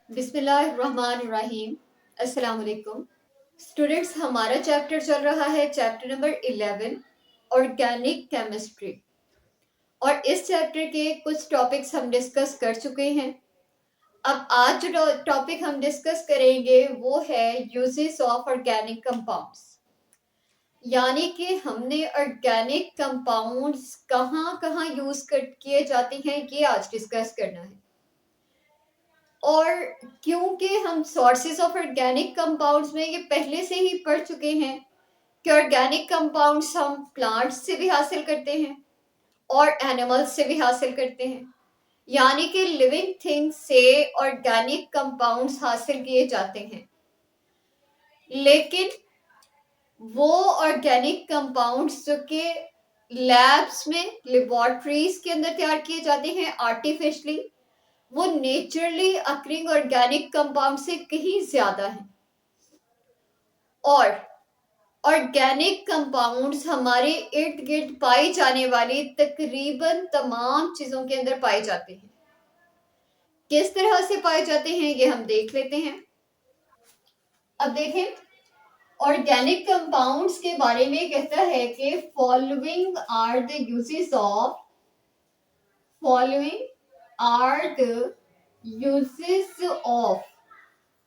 बिस्मिल्लाहिर्रहमानिर्रहीम। अस्सलाम वालेकुम स्टूडेंट्स, हमारा चैप्टर चल रहा है चैप्टर नंबर 11 ऑर्गेनिक केमिस्ट्री। और इस चैप्टर के कुछ टॉपिक्स हम डिस्कस कर चुके हैं। अब आज जो टॉपिक हम डिस्कस करेंगे वो है यूजेस ऑफ ऑर्गेनिक कंपाउंड्स, यानी कि हमने ऑर्गेनिक कंपाउंड्स कहाँ कहाँ यूज किए जाते हैं ये आज डिस्कस करना है। और क्योंकि हम सोर्सेज ऑफ ऑर्गेनिक कंपाउंड्स में ये पहले से ही पढ़ चुके हैं कि ऑर्गेनिक कंपाउंड्स हम प्लांट्स से भी हासिल करते हैं और एनिमल्स से भी हासिल करते हैं, यानी कि लिविंग थिंग्स से ऑर्गेनिक कंपाउंड्स हासिल किए जाते हैं। लेकिन वो ऑर्गेनिक कंपाउंड्स जो कि लैब्स में लेबोरेटरीज के अंदर तैयार किए जाते हैं आर्टिफिशियली, वो नेचुरली अकरिंग ऑर्गेनिक कंपाउंड से कहीं ज्यादा है। और ऑर्गेनिक कंपाउंड्स हमारे इर्द गिर्द पाई जाने वाली तकरीबन तमाम चीजों के अंदर पाए जाते हैं। किस तरह से पाए जाते हैं ये हम देख लेते हैं। अब देखें, ऑर्गेनिक कंपाउंड्स के बारे में कहता है कि following are the uses of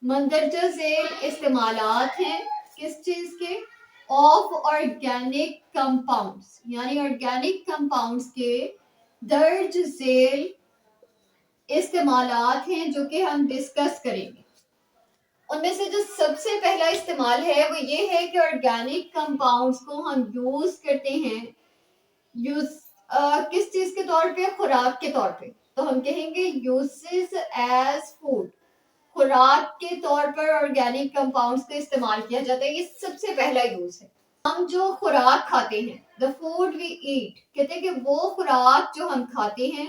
मंदरजा झेल इस्तेमालात हैं किस चीज के, ऑफ ऑर्गेनिक कंपाउंड्स, यानी ऑर्गेनिक कंपाउंड्स के दर्ज झेल इस्तेमालात हैं जो कि हम डिस्कस करेंगे। उनमें से जो सबसे पहला इस्तेमाल है वो ये है कि ऑर्गेनिक कंपाउंड्स को हम यूज करते हैं किस चीज के तौर पे, खुराक के तौर पे। तो हम कहेंगे यूजेस एज फूड, खुराक के तौर पर ऑर्गेनिक कंपाउंड्स का इस्तेमाल किया जाता है। ये सबसे पहला यूज है। हम जो खुराक खाते हैं, द फूड वी ईट, कहते हैं कि वो खुराक जो हम खाते हैं,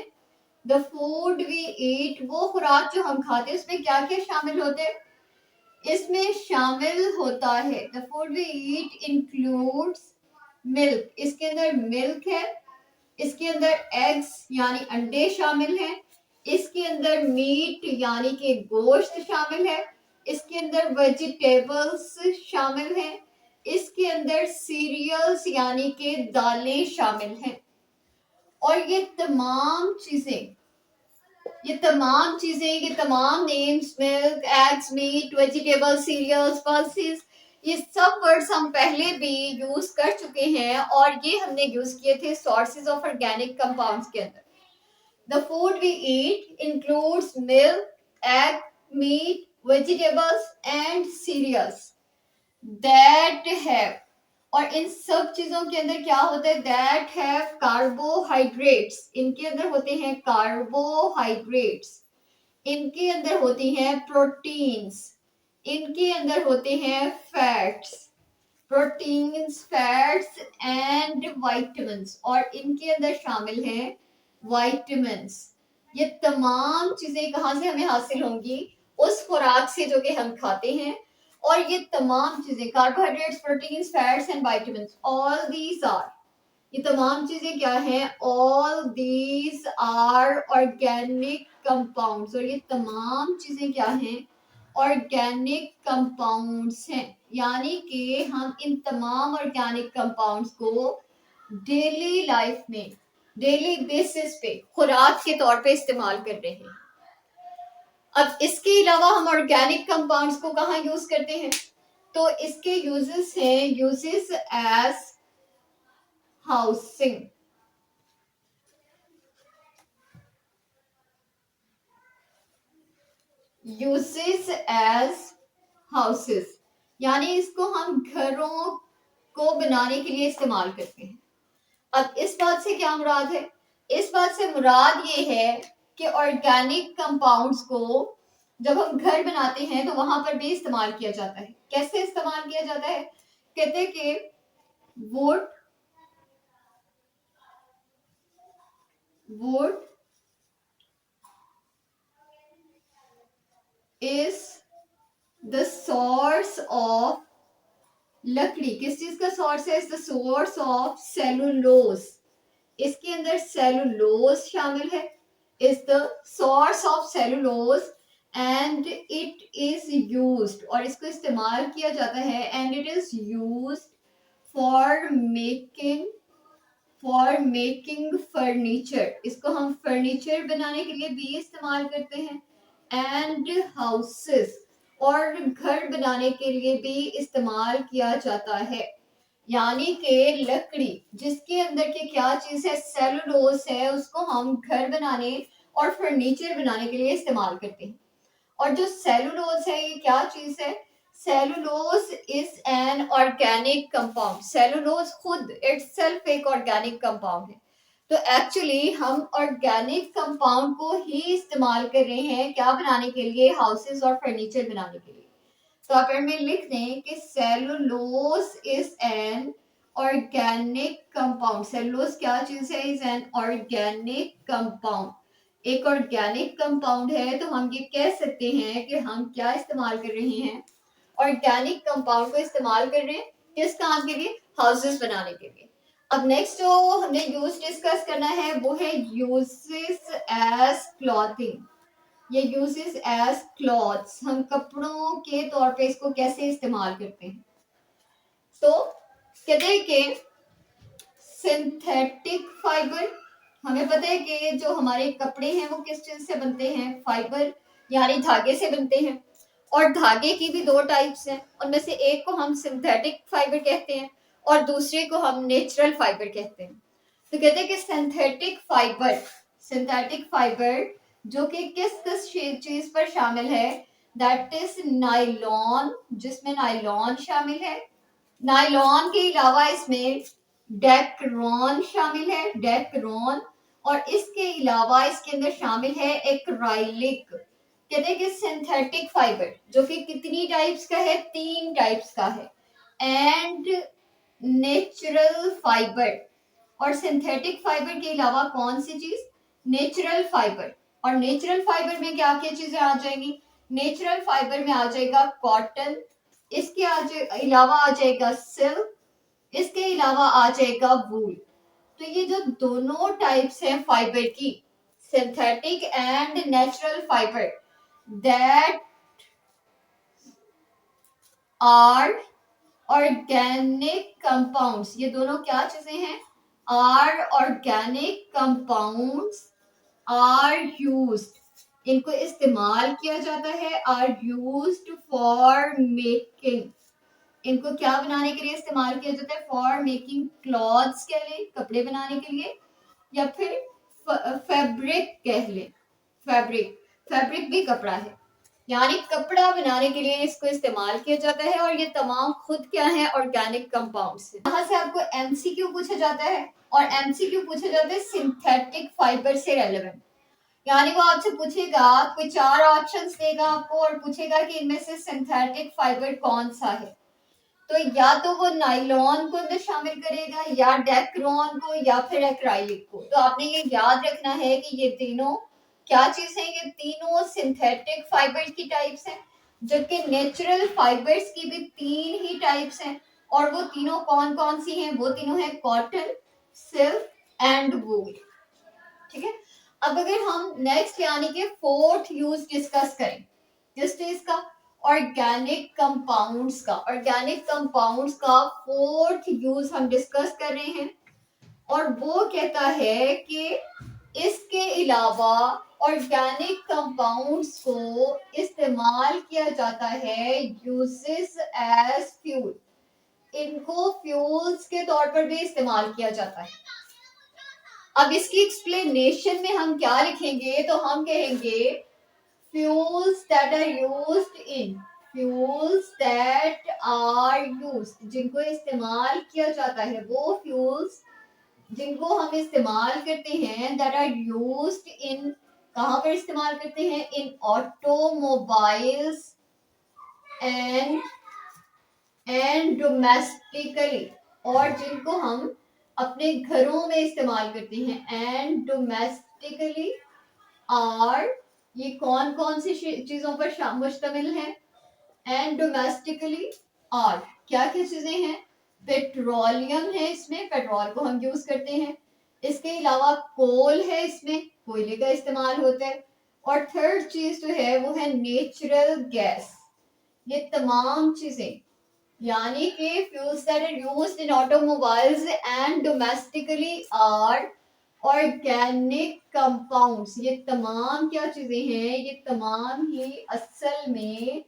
द फूड वी ईट, वो खुराक जो हम खाते हैं उसमें क्या क्या शामिल होते हैं। इसमें शामिल होता है, the food we eat includes milk, इसके अंदर मिल्क है, इसके अंदर एग्स यानी अंडे शामिल हैं, इसके अंदर मीट यानी कि गोश्त शामिल है, इसके अंदर वेजिटेबल्स शामिल हैं, इसके अंदर सीरियल्स यानी कि दालें शामिल हैं। और ये तमाम चीजें, ये तमाम names, milk, eggs, meat, vegetable, cereals, pulses, ये सब वर्ड्स हम पहले भी यूज कर चुके हैं और ये हमने यूज किए थे सोर्सेज ऑफ ऑर्गेनिक कंपाउंड्स के अंदर। The food we eat includes milk, egg, meat, vegetables and cereals that have, और इन सब चीजों के अंदर क्या होता है, दैट हैव कार्बोहाइड्रेट्स, इनके अंदर होते हैं कार्बोहाइड्रेट्स, इनके अंदर होती हैं प्रोटीन्स, इनके अंदर होते हैं fats, proteins, fats and vitamins, और इनके अंदर शामिल हैं वाइटामिन्स। ये तमाम चीजें कहाँ से हमें हासिल होंगी, उस खुराक से जो कि हम खाते हैं। और ये तमाम चीजें, carbohydrates, proteins, fats and vitamins, all these are, ये तमाम चीजें क्या हैं, all these are organic compounds, और ये तमाम चीजें क्या हैं, ऑर्गेनिक कंपाउंड्स हैं। यानी कि हम इन तमाम ऑर्गेनिक कंपाउंड्स को डेली लाइफ में, डेली बेसिस पे खुराक के तौर पे इस्तेमाल कर रहे हैं। अब इसके अलावा हम ऑर्गेनिक कंपाउंड्स को कहाँ यूज करते हैं, तो इसके यूजेस हैं, uses as housing, uses as houses, यानी इसको हम घरों को बनाने के लिए इस्तेमाल करते हैं। अब इस बात से क्या मुराद है, इस बात से मुराद ये है कि ऑर्गेनिक कंपाउंड्स को जब हम घर बनाते हैं तो वहां पर भी इस्तेमाल किया जाता है। कैसे इस्तेमाल किया जाता है, कहते हैं कि would is the source of, लकड़ी किस चीज का सोर्स है, is the source of cellulose, इसके अंदर सेलुलोज शामिल है, is the source of cellulose and it is used, और इसको इस्तेमाल किया जाता है, and it is used for making furniture, इसको हम फर्नीचर बनाने के लिए भी इस्तेमाल करते हैं, एंड हाउसेस, और घर बनाने के लिए भी इस्तेमाल किया जाता है। यानी कि लकड़ी जिसके अंदर की क्या चीज है, सेलुलोज है, उसको हम घर बनाने और फर्नीचर बनाने के लिए इस्तेमाल करते हैं। और जो सेलुलोज है ये क्या चीज है, cellulose is an organic compound, cellulose खुद इटसेल्फ एक ऑर्गेनिक कंपाउंड है। तो एक्चुअली हम ऑर्गेनिक कंपाउंड को ही इस्तेमाल कर रहे हैं क्या बनाने के लिए, हाउसेस और फर्नीचर बनाने के लिए। तो आप में लिख दें कि cellulose is an organic compound, cellulose क्या चीज है, इज एन ऑर्गेनिक कंपाउंड, एक ऑर्गेनिक कंपाउंड है। तो हम ये कह सकते हैं कि हम क्या इस्तेमाल कर रहे हैं, ऑर्गेनिक कंपाउंड को इस्तेमाल कर रहे हैं किस काम के लिए, हाउसेस बनाने के लिए। अब नेक्स्ट जो हमने यूज डिस्कस करना है वो है यूजेस एज क्लॉथिंग, ये यूजेस एज क्लॉथ्स, हम कपड़ों के तौर पे इसको कैसे इस्तेमाल करते हैं। तो कहते हैं कि सिंथेटिक फाइबर, हमें पता है कि जो हमारे कपड़े हैं वो किस चीज से बनते हैं, फाइबर यानी धागे से बनते हैं। और धागे की भी दो टाइप्स हैं, उनमें से एक को हम सिंथेटिक फाइबर कहते हैं और दूसरे को हम नेचुरल फाइबर कहते हैं। तो कहते हैं कि सिंथेटिक फाइबर जो कि किस चीज पर शामिल है, दैट इज नायलॉन, जिसमें नायलॉन शामिल है। नायलॉन के अलावा इसमें डेक्रोन शामिल है, डेक्रोन, और इसके अलावा इसके अंदर शामिल है एक्राइलिक। कहते हैं कि सिंथेटिक फाइबर जो कि कितनी टाइप्स का है, 3 टाइप्स का है, एंड नेचुरल फाइबर, और सिंथेटिक फाइबर के अलावा कौन सी चीज, नेचुरल फाइबर। और नेचुरल फाइबर में क्या क्या चीजें आ जाएंगी, नेचुरल फाइबर में आ जाएगा कॉटन, इसके अलावा आ जाएगा सिल्क, इसके अलावा आ जाएगा वूल। तो ये जो दोनों टाइप्स हैं फाइबर की, synthetic and natural fibre, that are organic compounds, ये दोनों क्या चीजें हैं, are organic compounds are used, इनको इस्तेमाल किया जाता है, आर यूज्ड फॉर मेकिंग, इनको क्या बनाने के लिए इस्तेमाल किया जाता है, फॉर मेकिंग क्लॉथ्स कह लें, कपड़े बनाने के लिए, या फिर फैब्रिक कह लें, फैब्रिक भी कपड़ा है, यानी कपड़ा बनाने के लिए इसको इस्तेमाल किया जाता है। और ये तमाम खुद क्या है, ऑर्गेनिक कंपाउंड्स है। यहाँ से आपको एमसीक्यू पूछा जाता है, और एमसीक्यू पूछा जाता है सिंथेटिक फाइबर से रेलेवेंट, यानी वो आपसे पूछेगा, कोई 4 ऑप्शंस देगा आपको और पूछेगा कि इनमें से सिंथेटिक फाइबर कौन सा है। तो या तो वो नायलॉन को अंदर शामिल करेगा, या डेक्रोन को, या फिर एक्राइलिक को। तो आपने ये याद रखना है कि ये तीनों क्या चीज है, ये तीनों सिंथेटिक फाइबर की टाइप्स हैं, जबकि नेचुरल फाइबर्स की भी 3 ही टाइप्स हैं। और वो तीनों कौन कौन सी हैं, वो तीनों है कॉटन, सिल्क एंड वूल। ठीक है, अब अगर हम नेक्स्ट यानी कि 4th यूज डिस्कस करें किस चीज का, ऑर्गेनिक कंपाउंड्स का, ऑर्गेनिक कंपाउंड्स का 4th यूज हम डिस्कस कर रहे हैं। और वो कहता है कि इसके अलावा ऑर्गेनिक कंपाउंड्स को इस्तेमाल किया जाता है यूजेस एज फ्यूल, इनको फ्यूल्स के तौर पर भी इस्तेमाल किया जाता है। अब इसकी एक्सप्लेनेशन में हम क्या लिखेंगे, तो हम कहेंगे fuels that are used in, fuels that are used, जिनको इस्तेमाल किया जाता है, वो fuels जिनको हम इस्तेमाल करते हैं, that are used in, कहाँ पर इस्तेमाल करते हैं, in automobiles and domestically, और जिनको हम अपने घरों में इस्तेमाल करते हैं, and domestically are, ये कौन कौन सी चीजों पर मुश्तमिल है, एंड डोमेस्टिकली आर, क्या क्या चीजें हैं, पेट्रोलियम है, इसमें पेट्रोल को हम यूज करते हैं, इसके अलावा कोल है, इसमें कोयले का इस्तेमाल होता है, और थर्ड चीज जो है वो है नेचुरल गैस। ये तमाम चीजें यानी कि fuels that are used in automobiles and domestically are organic compounds. ये तमाम क्या चीजें हैं, ये तमाम ही असल में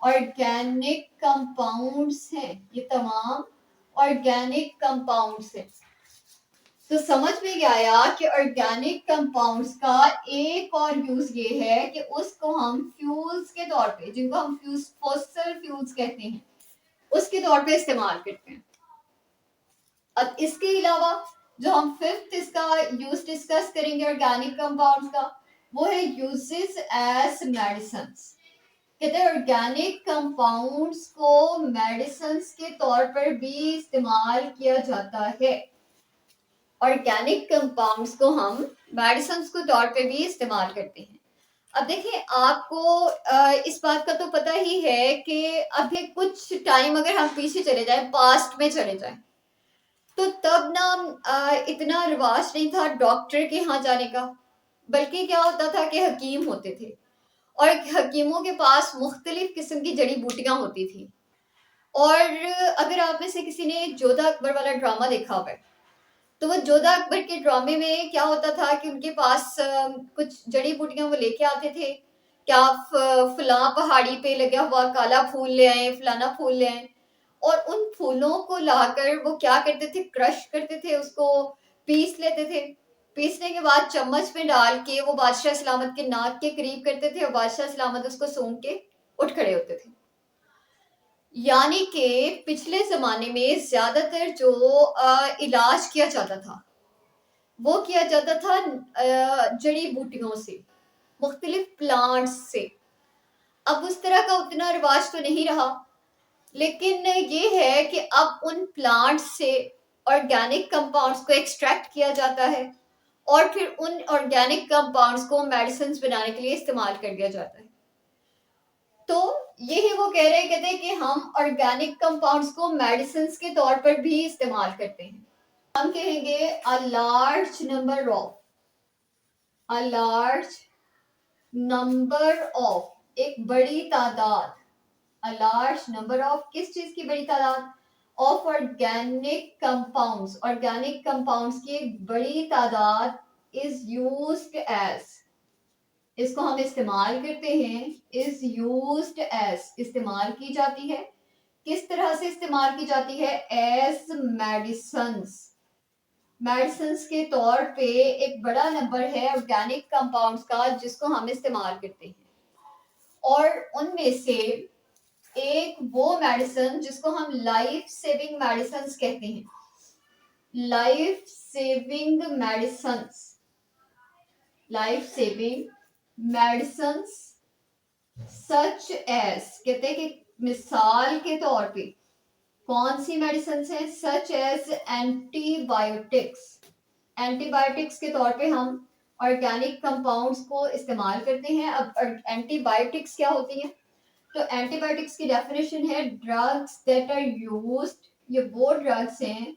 ऑर्गेनिक कंपाउंड्स हैं। ये तमाम ऑर्गेनिक कंपाउंड्स हैं। तो समझ में क्या आया कि ऑर्गेनिक कंपाउंड्स का एक और यूज ये है कि उसको हम फ्यूल्स के तौर पे, जिनको हम फ्यूल्स फॉसिल फ्यूल्स कहते हैं, उसके तौर पे इस्तेमाल करते हैं। अब इसके अलावा जो हम फिफ्थ इसका यूज डिस्कस करेंगे ऑर्गेनिक कंपाउंड्स का, वो है यूजेस एज मेडिसिन। कहते हैं ऑर्गेनिक कंपाउंड्स को मेडिसिन के तौर पर भी इस्तेमाल किया जाता है। ऑर्गेनिक कंपाउंड्स को हम मेडिसिन के तौर पे भी इस्तेमाल करते हैं। अब देखिए आपको इस बात का तो पता ही है कि अभी कुछ टाइम अगर हम पीछे चले जाएं, पास्ट में चले जाएं, तो तब ना इतना रिवाज नहीं था डॉक्टर के यहाँ जाने का, बल्कि क्या होता था कि हकीम होते थे और हकीमों के पास मुख्तलिफ किस्म की जड़ी बूटियां होती थी। और अगर आप में से किसी ने जोधा अकबर वाला ड्रामा देखा हुआ है, तो वो जोधा अकबर के ड्रामे में क्या होता था कि उनके पास कुछ जड़ी बूटियां वो लेके आते थे। क्या फला पहाड़ी पे लगा हुआ काला फूल ले आए, फलाना फूल ले आए, और उन फूलों को लाकर वो क्या करते थे, क्रश करते थे, उसको पीस लेते थे। पीसने के बाद चम्मच में डाल के वो बादशाह सलामत के नाक के करीब करते थे और बादशाह सलामत उसको सूंघ के उठ खड़े होते थे। यानी कि पिछले जमाने में ज्यादातर जो इलाज किया जाता था वो किया जाता था जड़ी बूटियों से, मुख्तलिफ प्लांट्स से। अब उस तरह का उतना रिवाज तो नहीं रहा, लेकिन ये है कि अब उन प्लांट्स से ऑर्गेनिक कंपाउंड्स को एक्सट्रैक्ट किया जाता है और फिर उन ऑर्गेनिक कंपाउंड्स को मेडिसिन बनाने के लिए इस्तेमाल कर दिया जाता है। तो यही वो कह रहे हैं, कहते हैं कि हम ऑर्गेनिक कंपाउंड्स को मेडिसिन के तौर पर भी इस्तेमाल करते हैं। हम कहेंगे अ लार्ज नंबर ऑफ, एक बड़ी तादाद, अ लार्ज नंबर ऑफ किस चीज की बड़ी तादाद, of organic compounds, organic compounds की एक बड़ी तादाद इज यूज्ड एज, इसको हम इस्तेमाल करते हैं, इज यूज्ड एज, इस्तेमाल की जाती है। किस तरह से इस्तेमाल की जाती है, एज मेडिसिन्स, मेडिसिन के तौर पे एक बड़ा नंबर है ऑर्गेनिक कंपाउंड्स का जिसको हम इस्तेमाल करते हैं। और उनमें से एक वो मेडिसिन जिसको हम लाइफ सेविंग मेडिसिन कहते हैं, life saving medicine, life saving medicine such as, कहते हैं कि मिसाल के तौर पे कौन सी मेडिसिन है, सच एज एंटीबायोटिक्स, एंटीबायोटिक्स के तौर पे हम ऑर्गेनिक कंपाउंड्स को इस्तेमाल करते हैं। अब एंटीबायोटिक्स क्या होती है, तो एंटीबायोटिक्स की डेफिनेशन है ड्रग्स दैट आर यूज्ड, ये वो ड्रग्स हैं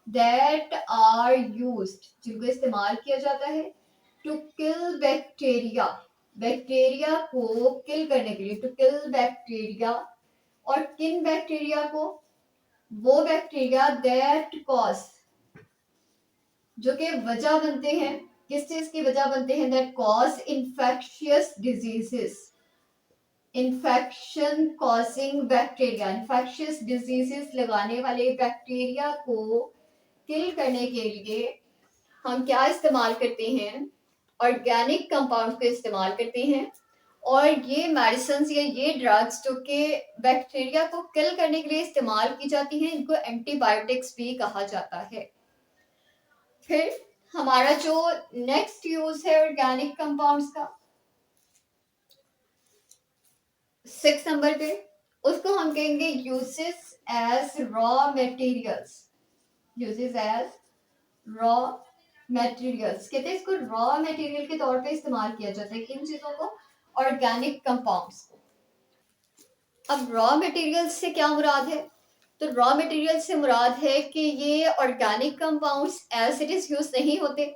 दैट आर यूज्ड, जिनको इस्तेमाल किया जाता है टू किल बैक्टीरिया, बैक्टीरिया को किल करने के लिए, टू किल बैक्टीरिया। और किन बैक्टीरिया को, वो बैक्टीरिया दैट कॉज, जो कि वजह बनते हैं, किस चीज की वजह बनते हैं, that cause infectious diseases, infection causing bacteria, infectious diseases लगाने वाले बैक्टीरिया को किल करने के लिए हम क्या इस्तेमाल करते हैं, ऑर्गेनिक कंपाउंड को इस्तेमाल करते हैं। और ये मेडिसिन या ये ड्रग्स जो कि बैक्टीरिया को किल करने के लिए इस्तेमाल की जाती हैं, इनको एंटीबायोटिक्स भी कहा जाता है। फिर हमारा जो नेक्स्ट यूज है ऑर्गेनिक कंपाउंड्स का 6 नंबर पे, उसको हम कहेंगे uses as raw materials, uses as raw materials. कहते हैं इसको रॉ मटेरियल के तौर पे इस्तेमाल किया जाता है, किन चीजों को, ऑर्गेनिक कंपाउंड्स को। अब रॉ मटेरियल्स से क्या मुराद है, तो रॉ मटेरियल से मुराद है कि ये organic compounds as it is use नहीं होते,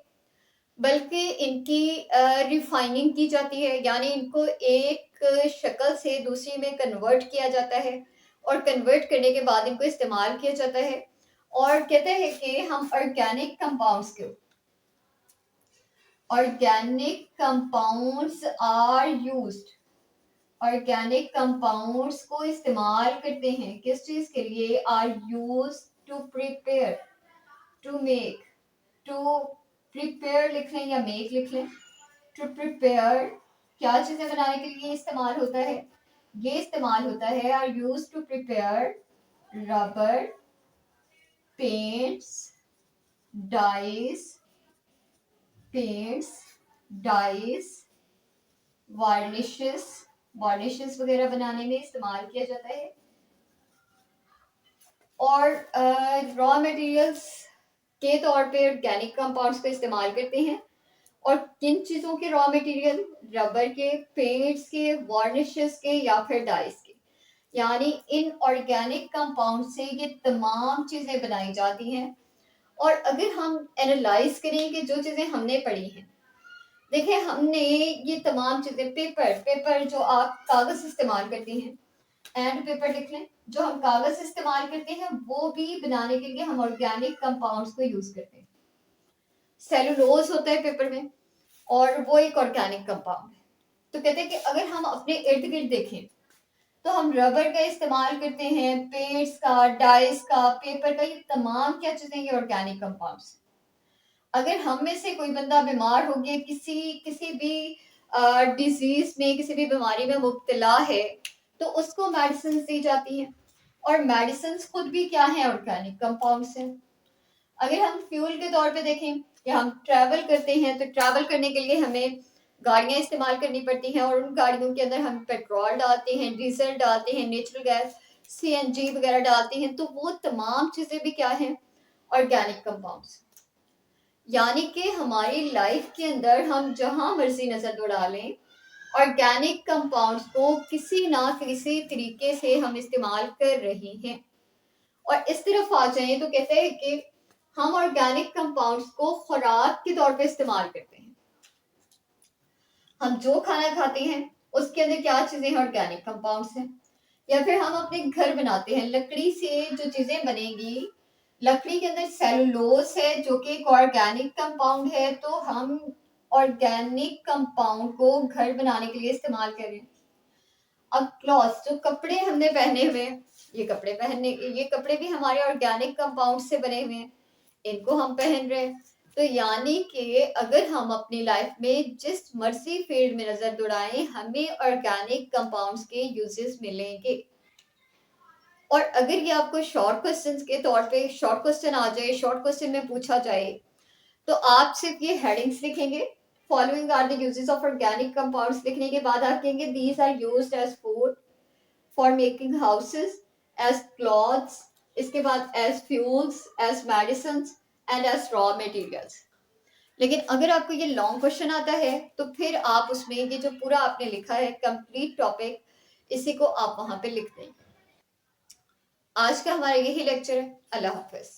बल्कि इनकी रिफाइनिंग की जाती है, यानी इनको एक शक्ल से दूसरी में कन्वर्ट किया जाता है और कन्वर्ट करने के बाद इनको इस्तेमाल किया जाता है। और कहते हैं कि हम organic compounds are used, organic compounds को इस्तेमाल करते हैं किस चीज के लिए, are use to prepare, to make, to prepare लिख लें या मेक लिख लें। टू प्रिपेयर क्या चीजें बनाने के लिए इस्तेमाल होता है, ये इस्तेमाल होता है are use to prepare rubber, paints, dyes, paints, dyes, varnishes, varnishes वगैरह बनाने में इस्तेमाल किया जाता है। और रॉ मटेरियल्स के तौर पे ऑर्गेनिक कंपाउंड्स का इस्तेमाल करते हैं। और किन चीजों के रॉ मटेरियल, रबर के, पेंट्स के, वार्निशेस के या फिर डाइस के, यानी इन ऑर्गेनिक कंपाउंड से ये तमाम चीजें बनाई जाती हैं। और अगर हम एनालाइज करें कि जो चीजें हमने पढ़ी हैं, देखिए हमने ये तमाम चीजें, पेपर जो आप कागज इस्तेमाल करती हैं, एंड पेपर लिख लें, जो हम कागज इस्तेमाल करते हैं वो भी बनाने के लिए हम ऑर्गेनिक कंपाउंड्स को यूज करते हैं। सेलुलोज होता है पेपर में और वो एक ऑर्गेनिक कंपाउंड है। तो कहते हैं कि अगर हम अपने इर्द गिर्द देखें तो हम रबर का इस्तेमाल करते हैं, पेंट्स का, डाइस का, पेपर का, ये तमाम क्या चीजें, ये ऑर्गेनिक कंपाउंड्स। अगर हम में से कोई बंदा बीमार हो गया, किसी किसी भी डिजीज में, किसी भी बीमारी में मुब्तला है, तो उसको मेडिसिन दी जाती हैं। और मेडिसिन खुद भी क्या है, ऑर्गेनिक कंपाउंड्स हैं। अगर हम फ्यूल के तौर पे देखें कि हम ट्रैवल करते हैं, तो ट्रैवल करने के लिए हमें गाड़ियां इस्तेमाल करनी पड़ती हैं और उन गाड़ियों के अंदर हम पेट्रोल डालते हैं, डीजल डालते हैं, नेचुरल गैस, सीएनजी वगैरह डालते हैं। तो वो तमाम चीजें भी क्या हैं, ऑर्गेनिक कंपाउंड्स। यानी कि हमारी लाइफ के अंदर हम जहां मर्जी नजर दौड़ा लें, ऑर्गेनिक कंपाउंड्स को किसी ना किसी तरीके से हम इस्तेमाल कर रहे हैं। और इस तरफ आ जाएं तो कहते हैं कि हम ऑर्गेनिक कंपाउंड्स को खुराक के तौर पे इस्तेमाल करते हैं। हम जो खाना खाते हैं उसके अंदर क्या चीजें हैं, ऑर्गेनिक कंपाउंड्स हैं। या फिर हम अपने घर बनाते हैं, लकड़ी से जो चीजें बनेगी, लकड़ी के अंदर सेलुलोज है जो कि एक ऑर्गेनिक कंपाउंड है, तो हम ऑर्गेनिक कंपाउंड को घर बनाने के लिए इस्तेमाल करें। अब क्लॉथ, जो कपड़े हमने पहने हुए हैं, ये कपड़े भी हमारे ऑर्गेनिक कंपाउंड से बने हुए हैं, इनको हम पहन रहे हैं। तो यानी कि अगर हम अपनी लाइफ में जिस मर्जी फील्ड में नजर दौड़ाएं, हमें ऑर्गेनिक कंपाउंड्स के यूजेस मिलेंगे। और अगर ये आपको शॉर्ट क्वेश्चंस के तौर पे शॉर्ट क्वेश्चन आ जाए, शॉर्ट क्वेश्चन में पूछा जाए, तो आप सिर्फ ये हेडिंग्स लिखेंगे, following are the uses of organic compounds, लिखने के बाद आप कहेंगे these are used as food, for making houses, as clothes, इसके बाद as fuels, as medicine and as raw materials. लेकिन अगर आपको ये लॉन्ग क्वेश्चन आता है तो फिर आप उसमें ये जो पूरा आपने लिखा है कंप्लीट टॉपिक, इसी को आप वहां पे लिख दें। आज का हमारा यही लेक्चर है। अल्लाह हाफिज।